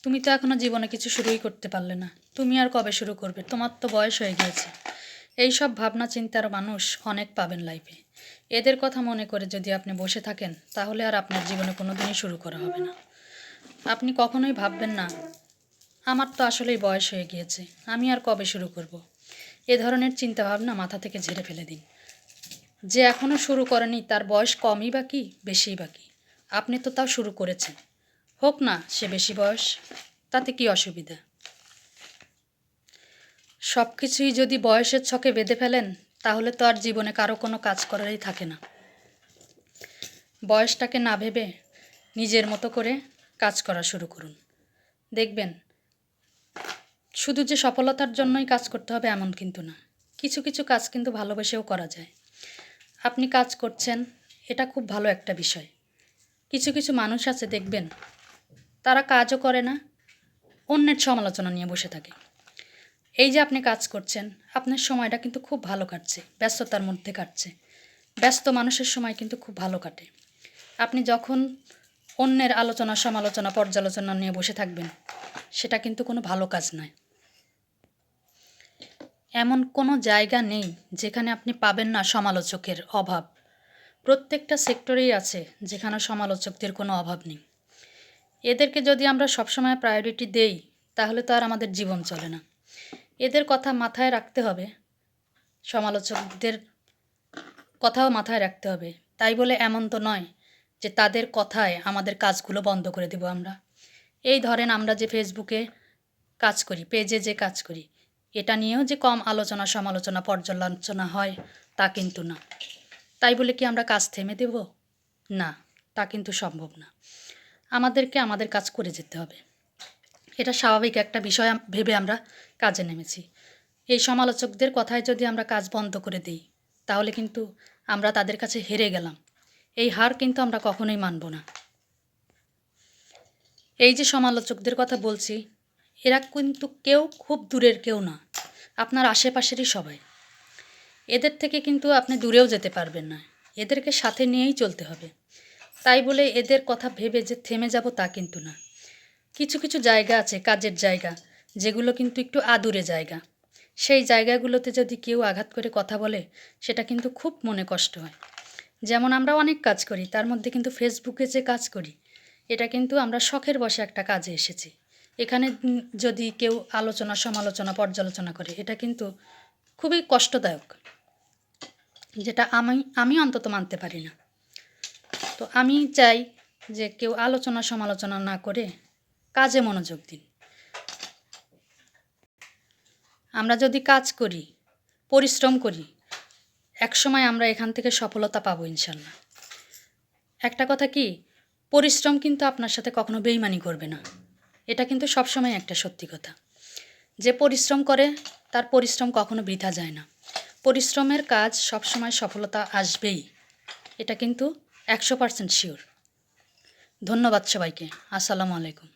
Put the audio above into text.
তুমি তো এখনো জীবনে কিছু শুরুই করতে পারলে না। তুমি আর কবে শুরু করবে? তোমার তো বয়স হয়ে গিয়েছে। এই সব ভাবনা চিন্তার মানুষ অনেক পাবেন লাইফে। এদের কথা মনে করে যদি আপনি বসে থাকেন তাহলে আর আপনার জীবনে কোনো দিনই শুরু করা হবে না। আপনি কখনোই ভাববেন না আমার তো আসলেই বয়স হয়ে গিয়েছে, আমি আর কবে শুরু করব। এ ধরনের চিন্তাভাবনা মাথা থেকে ঝেড়ে ফেলে দিন। যে এখনও শুরু করেনি তার বয়স কমই বা কি বেশিই বা কি, আপনি তো তাও শুরু করেছেন। হোক না সে বেশি বয়স, তাতে কি অসুবিধা? সব কিছুই যদি বয়সের ছকে বেঁধে ফেলেন তাহলে তো আর জীবনে কারো কোনো কাজ করারই থাকে না। বয়সটাকে না ভেবে নিজের মতো করে কাজ করা শুরু করুন। দেখবেন শুধু যে সফলতার জন্যই কাজ করতে হবে এমন কিন্তু না। কিছু কিছু কাজ কিন্তু ভালোবেসেও করা যায়। আপনি কাজ করছেন, এটা খুব ভালো একটা বিষয়। কিছু কিছু মানুষ আছে দেখবেন তারা কাজও করে না, অন্যের সমালোচনা নিয়ে বসে থাকে। এই যে আপনি কাজ করছেন, আপনার সময়টা কিন্তু খুব ভালো কাটছে, ব্যস্ততার মধ্যে কাটছে। ব্যস্ত মানুষের সময় কিন্তু খুব ভালো কাটে। আপনি যখন অন্যের আলোচনা সমালোচনা পর্যালোচনা নিয়ে বসে থাকবেন, সেটা কিন্তু কোনো ভালো কাজ নয়। এমন কোনো জায়গা নেই যেখানে আপনি পাবেন না সমালোচকের অভাব। প্রত্যেকটা সেক্টরেই আছে যেখানে সমালোচকদের কোনো অভাব নেই। এদেরকে যদি আমরা সবসময় প্রায়োরিটি দেই তাহলে তো আর আমাদের জীবন চলে না। এদের কথা মাথায় রাখতে হবে, সমালোচকদের কথাও মাথায় রাখতে হবে। তাই বলে এমন তো নয় যে তাদের কথায় আমাদের কাজগুলো বন্ধ করে দেব আমরা। এই ধরেন আমরা যে ফেসবুকে কাজ করি, পেজে যে কাজ করি, এটা নিয়েও যে কম আলোচনা সমালোচনা পর্যালোচনা হয় তা কিন্তু না। তাই বলে কি আমরা কাজ থেমে দেব? না, তা কিন্তু সম্ভব না। আমাদেরকে আমাদের কাজ করে যেতে হবে। এটা স্বাভাবিক একটা বিষয় ভেবে আমরা কাজে নেমেছি। এই সমালোচকদের কথায় যদি আমরা কাজ বন্ধ করে দিই তাহলে কিন্তু আমরা তাদের কাছে হেরে গেলাম। এই হার কিন্তু আমরা কখনোই মানব না। এই যে সমালোচকদের কথা বলছি, এরা কিন্তু কেউ খুব দূরের কেউ না, আপনার আশেপাশেরই সবাই। এদের থেকে কিন্তু আপনি দূরেও যেতে পারবেন না, এদেরকে সাথে নিয়েই চলতে হবে। তাই বলে এদের কথা ভেবে যে থেমে যাব তা কিন্তু না। কিছু কিছু জায়গা আছে, কাজের জায়গা, যেগুলো কিন্তু একটু আদুরে জায়গা। সেই জায়গাগুলোতে যদি কেউ আঘাত করে কথা বলে সেটা কিন্তু খুব মনে কষ্ট হয়। যেমন আমরা অনেক কাজ করি, তার মধ্যে কিন্তু ফেসবুকে যে কাজ করি এটা কিন্তু আমরা শখের বশে একটা কাজে এসেছি। এখানে যদি কেউ আলোচনা সমালোচনা পর্যালোচনা করে এটা কিন্তু খুবই কষ্টদায়ক, যেটা আমি অন্তত মানতে পারি না। তো আমি চাই যে কেউ আলোচনা সমালোচনা না করে কাজে মনোযোগ দিন। আমরা যদি কাজ করি, পরিশ্রম করি, একসময় আমরা এখান থেকে সফলতা পাবো ইনশাল্লাহ। একটা কথা কি, পরিশ্রম কিন্তু আপনার সাথে কখনো বেইমানি করবে না। এটা কিন্তু সবসময় একটা সত্যি কথা। যে পরিশ্রম করে তার পরিশ্রম কখনো বৃথা যায় না। পরিশ্রমের কাজ সবসময় সফলতা আসবেই, এটা কিন্তু 100% শিওর। ধন্যবাদ সবাইকে। আসসালামু আলাইকুম।